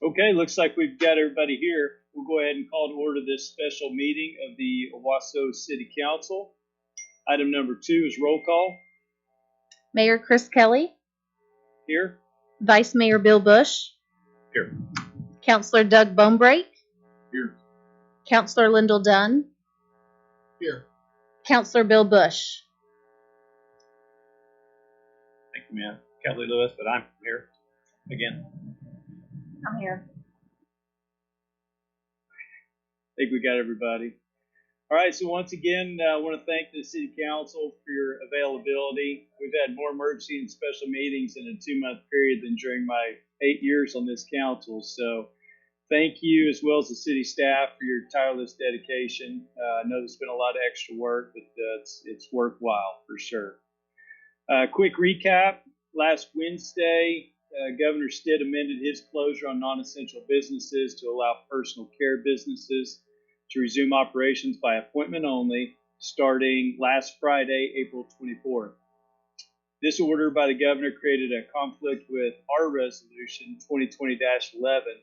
Okay, looks like we've got everybody here. We'll go ahead and call to order this special meeting of the Owasso City Council. Item number 2 is roll call. Mayor Chris Kelly, Here. Vice Mayor Bill Bush, Here. Councilor Doug Bonebrake, Here. Councilor Lyndall Dunn, Here. Councilor Bill Bush. Thank you, man. Kelly Lewis, but I'm here again. I'm here. I think we got everybody. All right, so once again, I want to thank the City Council for your availability. We've had more emergency and special meetings in a 2-month period than during my 8 years on this council. So thank you, as well as the city staff, for your tireless dedication. I know there's been a lot of extra work, but it's worthwhile for sure. Quick recap. Last Wednesday, Governor Stitt amended his closure on non-essential businesses to allow personal care businesses to resume operations by appointment only, starting last Friday, April 24th. This order by the governor created a conflict with our resolution 2020-11,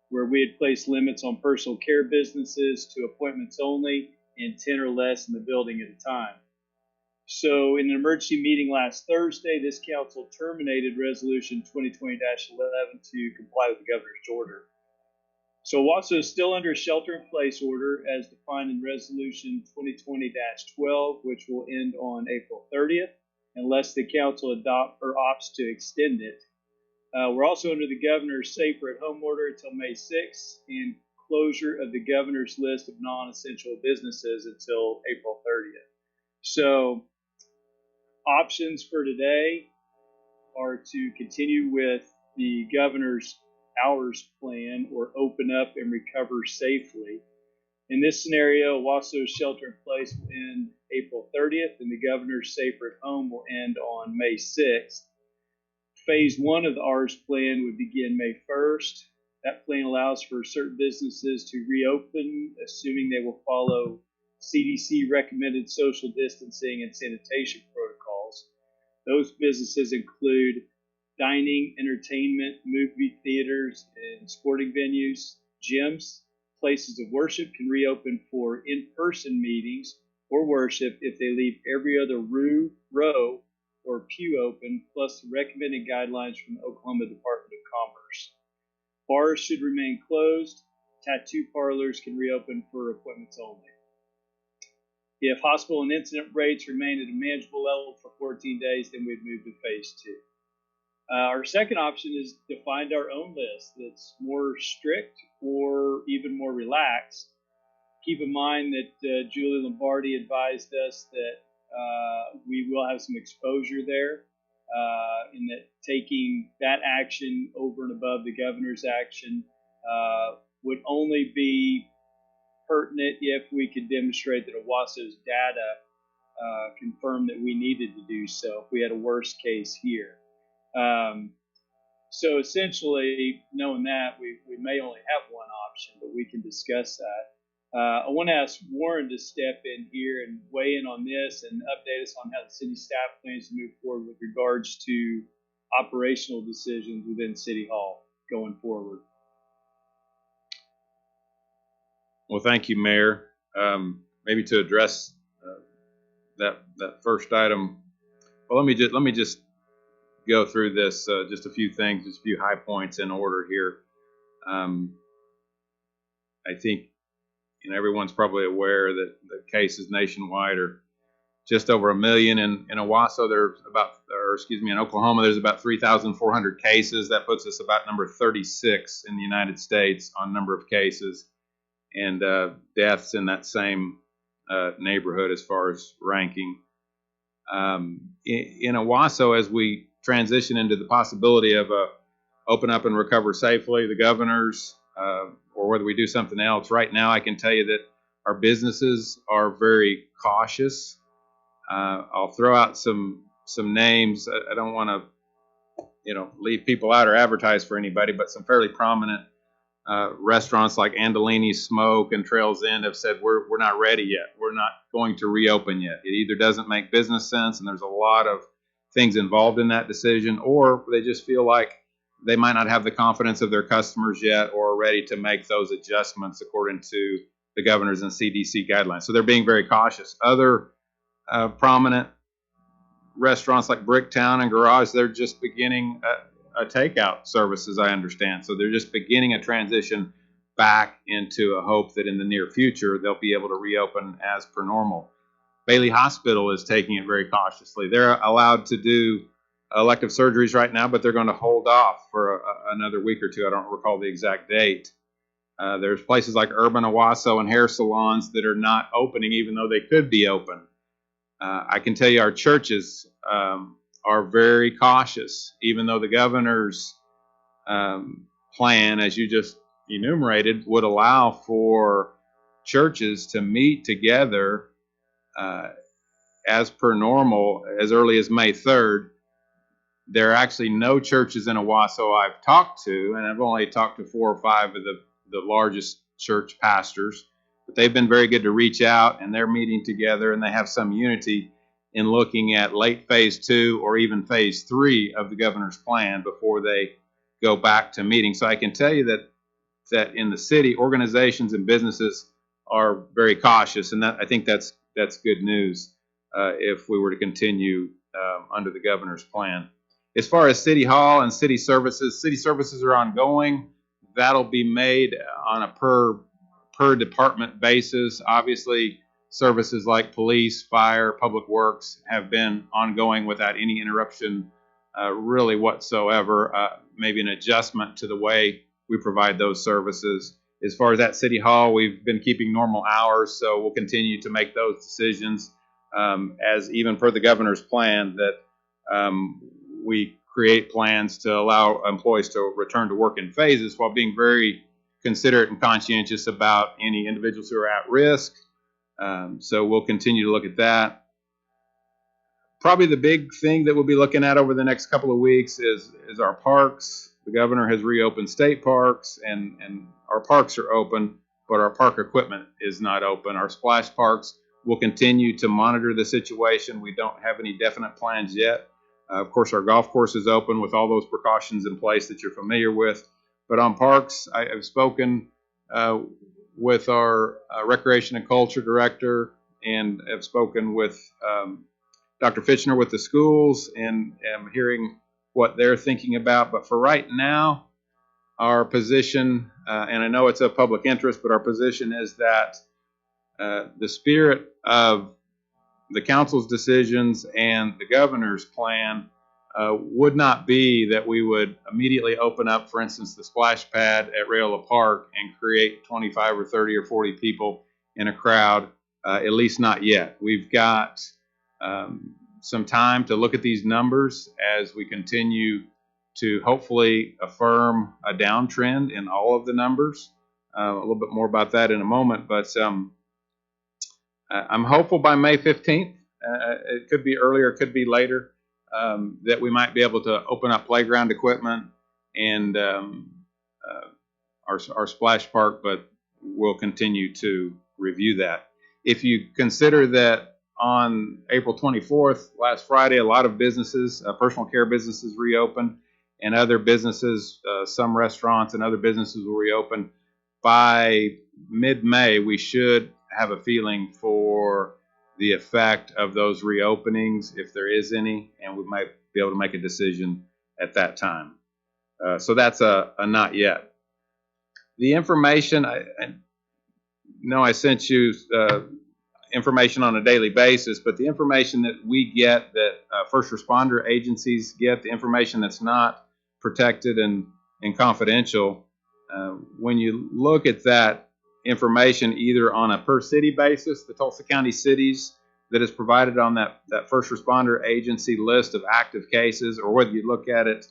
where we had placed limits on personal care businesses to appointments only and 10 or less in the building at a time. So in an emergency meeting last Thursday, this council terminated resolution 2020-11 to comply with the governor's order. So Owasso is still under a shelter-in-place order as defined in resolution 2020-12, which will end on April 30th, unless the council opts to extend it. We're also under the governor's safer-at-home order until May 6th, and closure of the governor's list of non-essential businesses until April 30th. So options for today are to continue with the governor's hours plan or open up and recover safely. In this scenario, Owasso's shelter in place will end April 30th and the governor's safer at home will end on May 6th. Phase 1 of the hours plan would begin May 1st. That plan allows for certain businesses to reopen, assuming they will follow CDC recommended social distancing and sanitation protocols. Those businesses include dining, entertainment, movie theaters, and sporting venues. Gyms, places of worship can reopen for in-person meetings or worship if they leave every other row or pew open, plus the recommended guidelines from the Oklahoma Department of Commerce. Bars should remain closed. Tattoo parlors can reopen for appointments only. If hospital and incident rates remain at a manageable level for 14 days, then we'd move to phase 2. Our second option is to find our own list that's more strict or even more relaxed. Keep in mind that Julie Lombardi advised us that we will have some exposure there, and that taking that action over and above the governor's action would only be pertinent if we could demonstrate that Owasso's data confirmed that we needed to do so if we had a worst case here. So essentially, knowing that, we may only have one option, but we can discuss that. I want to ask Warren to step in here and weigh in on this and update us on how the city staff plans to move forward with regards to operational decisions within City Hall going forward. Well, thank you, Mayor. Maybe to address that first item. Well, let me just go through this, just a few things, just a few high points in order here. I think everyone's probably aware that the cases nationwide are just over 1 million. In Owasso, in Oklahoma, there's about 3,400 cases. That puts us about number 36 in the United States on number of cases, and deaths in that same neighborhood as far as ranking. In Owasso, as we transition into the possibility of open up and recover safely, the governor's, or whether we do something else, right now I can tell you that our businesses are very cautious. I'll throw out some names. I don't want to leave people out or advertise for anybody, but some fairly prominent restaurants like Andolini's Smoke and Trails End have said we're not ready yet. We're not going to reopen yet. It either doesn't make business sense, and there's a lot of things involved in that decision, or they just feel like they might not have the confidence of their customers yet or are ready to make those adjustments according to the governor's and CDC guidelines. So they're being very cautious. Other prominent restaurants like Bricktown and Garage, they're just beginning a takeout service, as I understand. So they're just beginning a transition back into a hope that in the near future they'll be able to reopen as per normal. Bailey Hospital is taking it very cautiously. They're allowed to do elective surgeries right now, but they're going to hold off for another week or two. I don't recall the exact date. There's places like Urban Owasso and hair salons that are not opening, even though they could be open. I can tell you our churches are very cautious, even though the governor's plan, as you just enumerated, would allow for churches to meet together as per normal as early as May 3rd. There are actually no churches in Owasso I've talked to, and I've only talked to 4 or 5 of the largest church pastors, but they've been very good to reach out, and they're meeting together, and they have some unity in looking at late phase 2 or even phase 3 of the governor's plan before they go back to meeting. So I can tell you that in the city, organizations and businesses are very cautious, and I think that's good news if we were to continue under the governor's plan. As far as City Hall and city services are ongoing. That'll be made on a per department basis. Obviously, services like police, fire, public works have been ongoing without any interruption really whatsoever. Maybe an adjustment to the way we provide those services. As far as at City Hall, we've been keeping normal hours, so we'll continue to make those decisions as even per the governor's plan that we create plans to allow employees to return to work in phases while being very considerate and conscientious about any individuals who are at risk. So we'll continue to look at that. Probably the big thing that we'll be looking at over the next couple of weeks is our parks. The governor has reopened state parks, and our parks are open, but our park equipment is not open. Our splash parks will continue to monitor the situation. We don't have any definite plans yet. Of course, our golf course is open with all those precautions in place that you're familiar with. But on parks, I have spoken with our Recreation and Culture Director, and have spoken with Dr. Fitchner with the schools, and am hearing what they're thinking about. But for right now, our position, and I know it's of public interest, but our position is that the spirit of the council's decisions and the governor's plan would not be that we would immediately open up, for instance, the splash pad at Rayola Park and create 25 or 30 or 40 people in a crowd, at least not yet. We've got some time to look at these numbers as we continue to hopefully affirm a downtrend in all of the numbers. A little bit more about that in a moment, but I'm hopeful by May 15th, it could be earlier, it could be later, that we might be able to open up playground equipment and our splash park, but we'll continue to review that. If you consider that on April 24th, last Friday, a lot of businesses, personal care businesses reopened, and other businesses, some restaurants and other businesses will reopen. By mid-May, we should have a feeling for the effect of those reopenings, if there is any, and we might be able to make a decision at that time. So that's a not yet. The information, I know I sent you information on a daily basis, but the information that we get, that first responder agencies get, the information that's not protected and confidential, when you look at that information either on a per city basis, the Tulsa County cities that is provided on that first responder agency list of active cases, or whether you look at it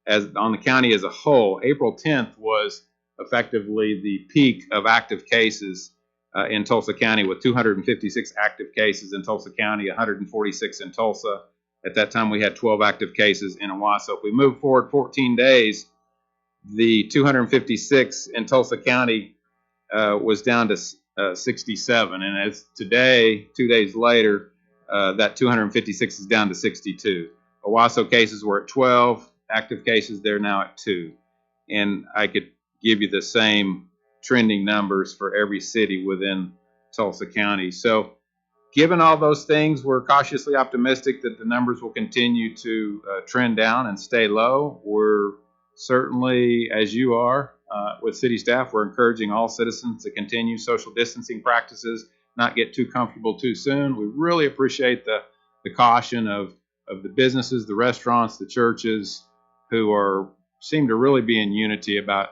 as on the county as a whole, April 10th was effectively the peak of active cases in Tulsa County, with 256 active cases in Tulsa County, 146 in Tulsa. At that time, we had 12 active cases in Owasso. If we move forward 14 days, the 256 in Tulsa County was down to 67, and as today, 2 days later, that 256 is down to 62. Owasso cases were at 12, active cases. They're now at 2. And I could give you the same trending numbers for every city within Tulsa County. So given all those things, we're cautiously optimistic that the numbers will continue to trend down and stay low. We're certainly, as you are, with city staff, we're encouraging all citizens to continue social distancing practices, not get too comfortable too soon. We really appreciate the caution of the businesses, the restaurants, the churches, who seem to really be in unity about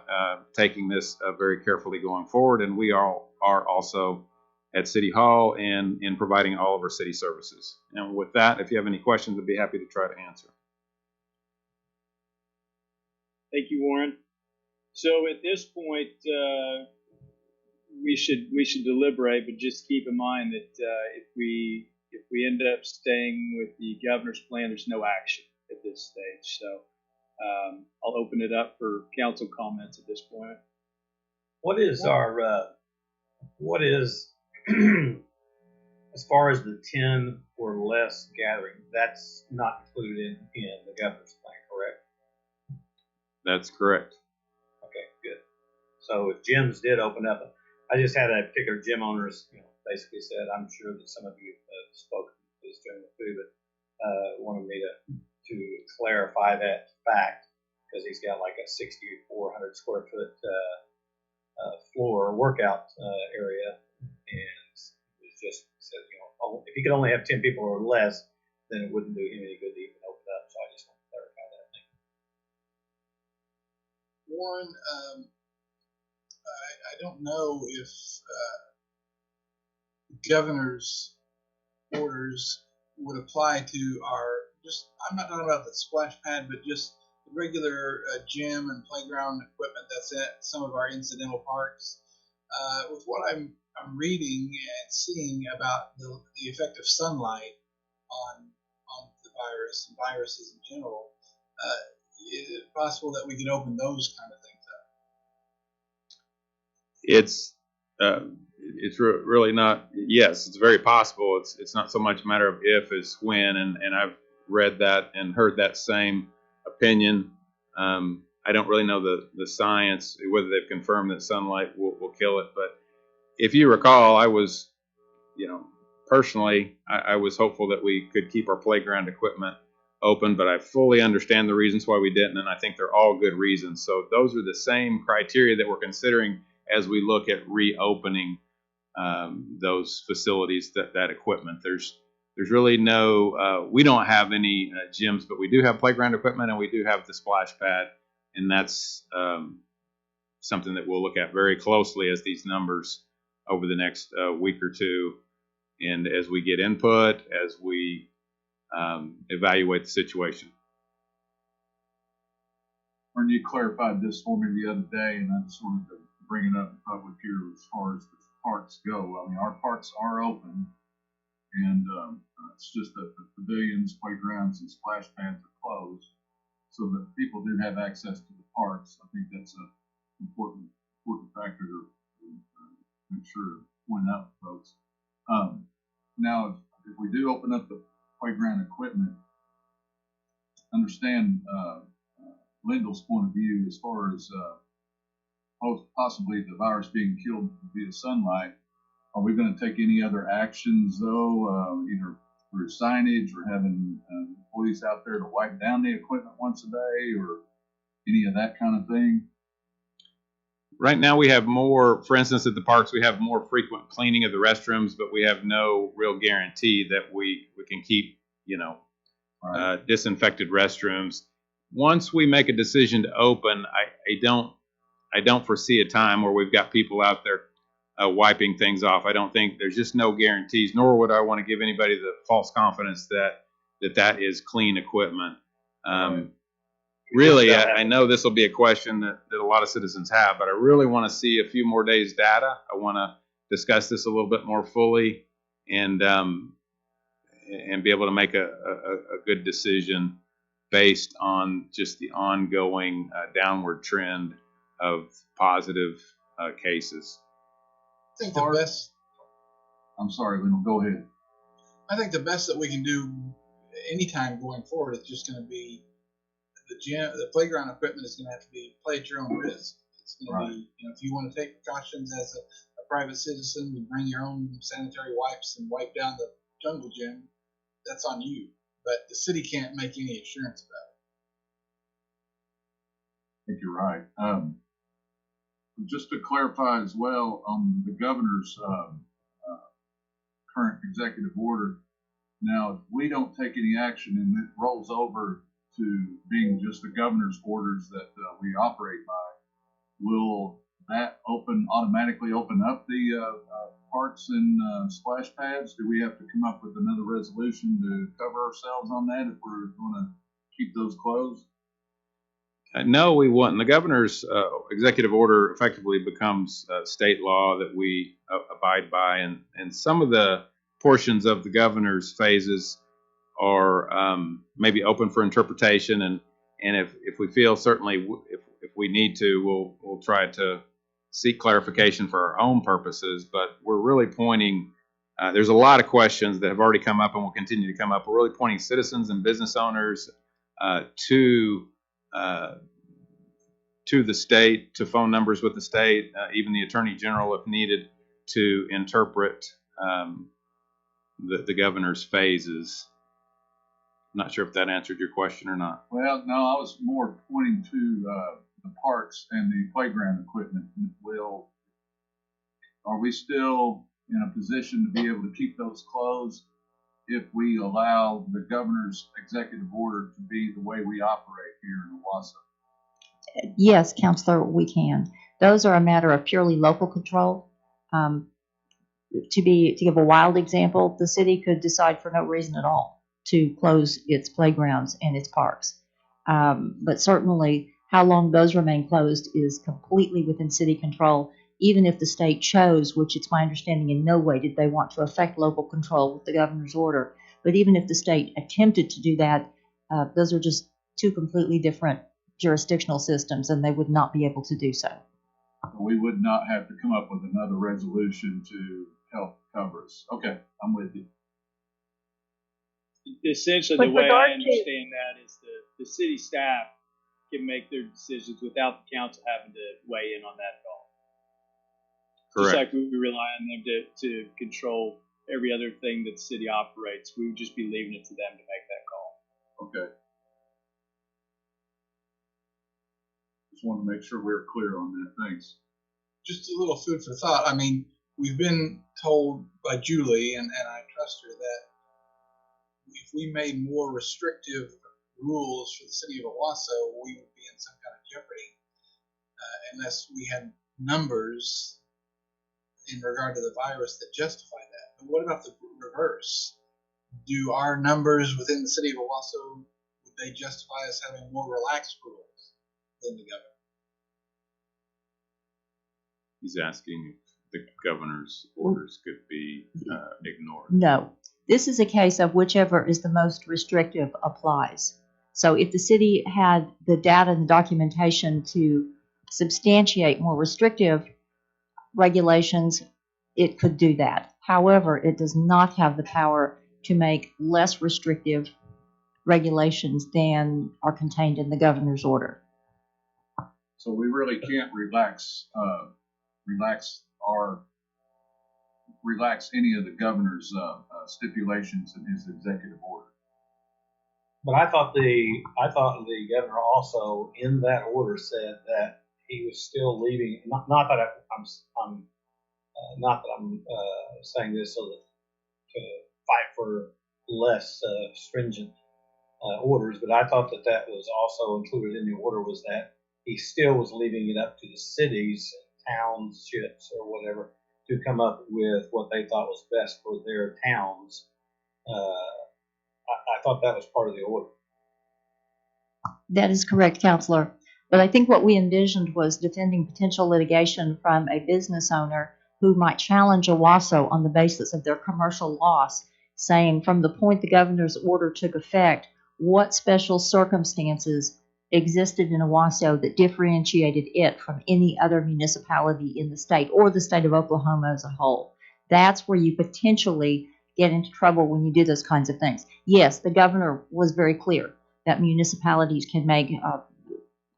taking this very carefully going forward. And we are also at City Hall and in providing all of our city services. And with that, if you have any questions, I'd be happy to try to answer. Thank you, Warren. So at this point, we should deliberate, but just keep in mind that if we end up staying with the governor's plan, there's no action at this stage. So I'll open it up for council comments at this point. What is as far as the 10 or less gathering, that's not included in the governor's plan, correct? That's correct. Okay, good. So if gyms did open up, I just had a particular gym owners, basically said, I'm sure that some of you have spoken to this gentleman too, but wanted me to clarify that fact, because he's got like a 6,400 square foot floor workout area, and it was just said, if he could only have 10 people or less, then it wouldn't do him any good to even open up. So I just want to clarify that thing. Warren, I don't know if governor's orders would apply to I'm not talking about the splash pad, but just the regular gym and playground equipment that's at some of our incidental parks. With what I'm reading and seeing about the effect of sunlight on the virus and viruses in general, is it possible that we could open those kind of things up? It's really not. Yes, it's very possible. It's not so much a matter of if as when, and I've read that and heard that same opinion. I don't really know the science, whether they've confirmed that sunlight will kill it. But if you recall, I was, personally, I was hopeful that we could keep our playground equipment open, but I fully understand the reasons why we didn't, and I think they're all good reasons. So those are the same criteria that we're considering as we look at reopening those facilities, that equipment. There's really no, we don't have any gyms, but we do have playground equipment and we do have the splash pad, and that's something that we'll look at very closely as these numbers over the next week or two, and as we get input, as we evaluate the situation. When you clarified this for me the other day, and I just wanted to bring it up in public here as far as the parks go. I mean, our parks are open, and it's just that the pavilions, playgrounds, and splash pads are closed, so that people do have access to the parks. I think that's an important factor to make sure to point out to folks. Now, if we do open up the playground equipment, understand Lyndall's point of view as far as possibly the virus being killed via sunlight. Are we going to take any other actions, though, either through signage or having employees out there to wipe down the equipment once a day, or any of that kind of thing? Right now we have more, for instance, at the parks, we have more frequent cleaning of the restrooms, but we have no real guarantee that we can keep, disinfected restrooms. Once we make a decision to open, I don't foresee a time where we've got people out there wiping things off. I don't think, there's just no guarantees, nor would I want to give anybody the false confidence that is clean equipment. Really, I know this will be a question that a lot of citizens have, but I really want to see a few more days' data. I want to discuss this a little bit more fully and be able to make a good decision based on just the ongoing downward trend of positive cases. I think the best. I'm sorry, Lynn, go ahead. I think the best that we can do anytime going forward is just going to be the playground equipment is going to have to be play at your own risk. It's going Right. to be, if you want to take precautions as a private citizen and bring your own sanitary wipes and wipe down the jungle gym, that's on you. But the city can't make any assurance about I think you're right. Just to clarify as well on the governor's current executive order. Now, if we don't take any action and it rolls over to being just the governor's orders that we operate by, will that automatically open up the parks and splash pads? Do we have to come up with another resolution to cover ourselves on that if we're going to keep those closed? No, we wouldn't. The governor's executive order effectively becomes state law that we abide by, and some of the portions of the governor's phases are maybe open for interpretation, and if we feel certainly if we need to, we'll try to seek clarification for our own purposes. But we're really pointing. There's a lot of questions that have already come up and will continue to come up. We're really pointing citizens and business owners to the state, to phone numbers with the state, even the attorney general if needed, to interpret the governor's phases. I'm not sure if that answered your question or not. Well, no, I was more pointing to the parks and the playground equipment. Are we still in a position to be able to keep those closed if we allow the governor's executive order to be the way we operate here in Owasso? Yes, Counselor, we can. Those are a matter of purely local control. To give a wild example, the city could decide for no reason at all to close its playgrounds and its parks. But certainly, how long those remain closed is completely within city control, even if the state chose, which it's my understanding in no way did they want to affect local control with the governor's order. But even if the state attempted to do that, those are just two completely different jurisdictional systems, and they would not be able to do so. We would not have to come up with another resolution to help cover us. Okay, I'm with you. Essentially, With the way regard I to- understand that is the city staff can make their decisions without the council having to weigh in on that at all. Just Correct. like we rely on them to control every other thing that the city operates, we would just be leaving it to them to make that call. Okay. Just want to make sure we're clear on that. Thanks. Just a little food for thought. I mean, we've been told by Julie, and I trust her, that if we made more restrictive rules for the city of Owasso, we would be in some kind of jeopardy unless we had numbers in regard to the virus that justify that. But what about the reverse? Do our numbers within the city of Owasso, would they justify us having more relaxed rules than the governor? He's asking if the governor's orders could be ignored. No. This is a case of whichever is the most restrictive applies. So if the city had the data and the documentation to substantiate more restrictive regulations, it could do that. However, it does not have the power to make less restrictive regulations than are contained in the governor's order. So we really can't relax any of the governor's stipulations in his executive order. But I thought the governor also in that order said that he was still leaving. Not that I'm saying this so that to fight for less stringent orders, but I thought that was also included in the order, was that he still was leaving it up to the cities, townships, or whatever to come up with what they thought was best for their towns. I thought that was part of the order. That is correct, Counselor. But I think what we envisioned was defending potential litigation from a business owner who might challenge Owasso on the basis of their commercial loss, saying from the point the governor's order took effect, what special circumstances existed in Owasso that differentiated it from any other municipality in the state or the state of Oklahoma as a whole. That's where you potentially get into trouble when you do those kinds of things. Yes, the governor was very clear that municipalities can make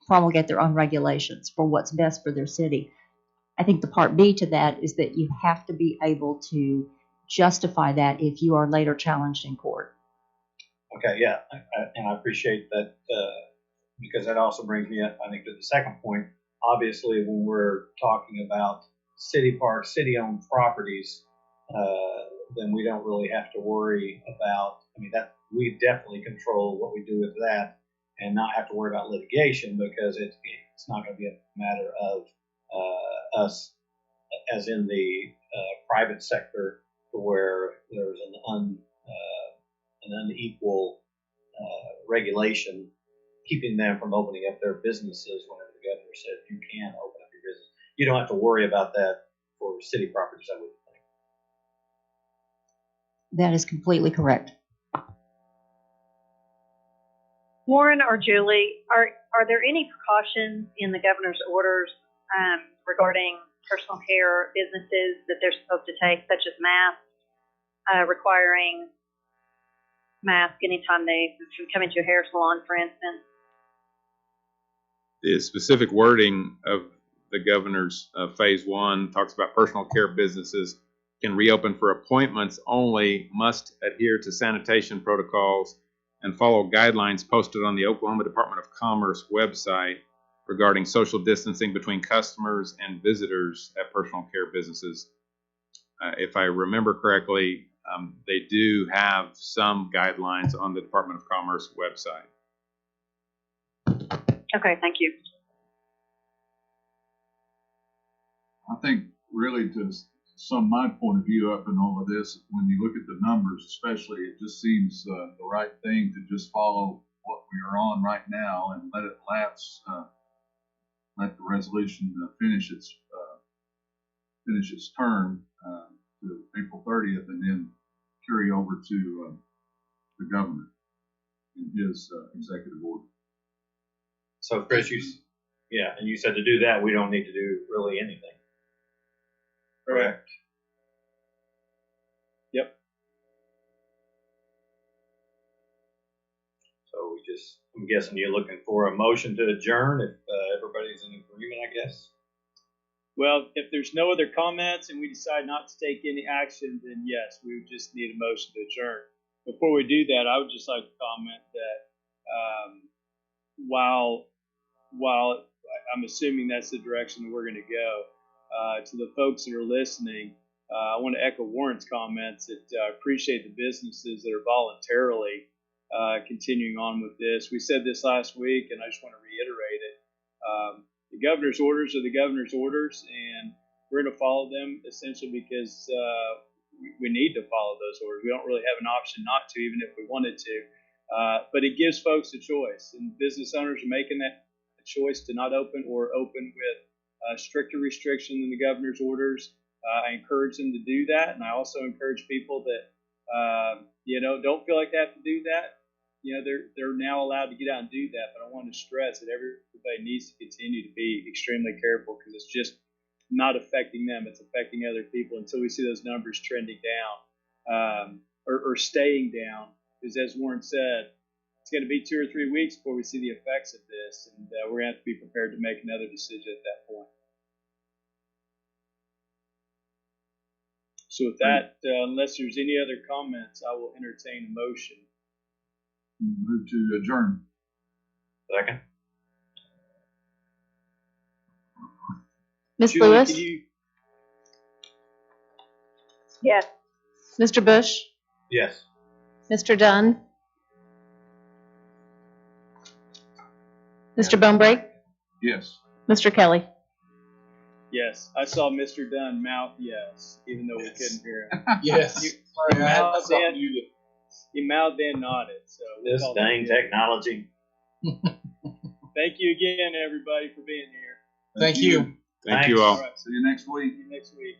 promulgate their own regulations for what's best for their city. I think the part B to that is that you have to be able to justify that if you are later challenged in court. Okay, yeah, and I appreciate that because that also brings me up, I think, to the second point. Obviously, when we're talking about city parks, city-owned properties, then we don't really have to worry about. I mean, that we definitely control what we do with that, and not have to worry about litigation because it's not going to be a matter of us, as in the private sector, where there's an unequal regulation keeping them from opening up their businesses whenever the governor said you can open up your business. You don't have to worry about that for city properties, I would think. That is completely correct. Warren or Julie, are there any precautions in the governor's orders regarding personal care businesses that they're supposed to take, such as masks, requiring masks anytime they come into a hair salon, for instance? The specific wording of the governor's phase 1 talks about personal care businesses can reopen for appointments only, must adhere to sanitation protocols, and follow guidelines posted on the Oklahoma Department of Commerce website regarding social distancing between customers and visitors at personal care businesses. If I remember correctly, they do have some guidelines on the Department of Commerce website. Okay, thank you. I think really to sum my point of view up in all of this, when you look at the numbers especially, it just seems the right thing to just follow what we are on right now and let it lapse, let the resolution finish its term to April 30th, and then carry over to the governor in his executive order. So, Chris, and you said to do that, we don't need to do really anything. Correct. Yep. So I'm guessing you're looking for a motion to adjourn if everybody's in agreement, I guess. Well, if there's no other comments and we decide not to take any action, then yes, we would just need a motion to adjourn. Before we do that, I would just like to comment that while I'm assuming that's the direction that we're going to go, to the folks that are listening, I want to echo Warren's comments that I appreciate the businesses that are voluntarily continuing on with this. We said this last week, and I just want to reiterate it. The governor's orders are the governor's orders, and we're going to follow them essentially because we need to follow those orders. We don't really have an option not to, even if we wanted to. But it gives folks a choice, and business owners are making that choice to not open or open with stricter restriction than the governor's orders. I encourage them to do that, and I also encourage people that don't feel like they have to do that. They're now allowed to get out and do that, but I want to stress that everybody needs to continue to be extremely careful because it's just not affecting them. It's affecting other people until we see those numbers trending down or staying down. Because as Warren said, it's going to be 2 or 3 weeks before we see the effects of this, and we're going to have to be prepared to make another decision at that point. So with that, unless there's any other comments, I will entertain a motion. Move to adjourn. Second. Ms. Julie, Lewis? can you? Yes. Mr. Bush? Yes. Mr. Dunn? Mr. Bonebreak? Yes. Mr. Kelly? Yes, I saw Mr. Dunn mouth yes, even though we couldn't hear him. Yes. Sorry, I mouthed was on in, mute. he mouthed and nodded. So we'll This call that dang good. technology. Thank you again, everybody, for being here. Thank you. Thank you all. All right, See you next week. see you next week.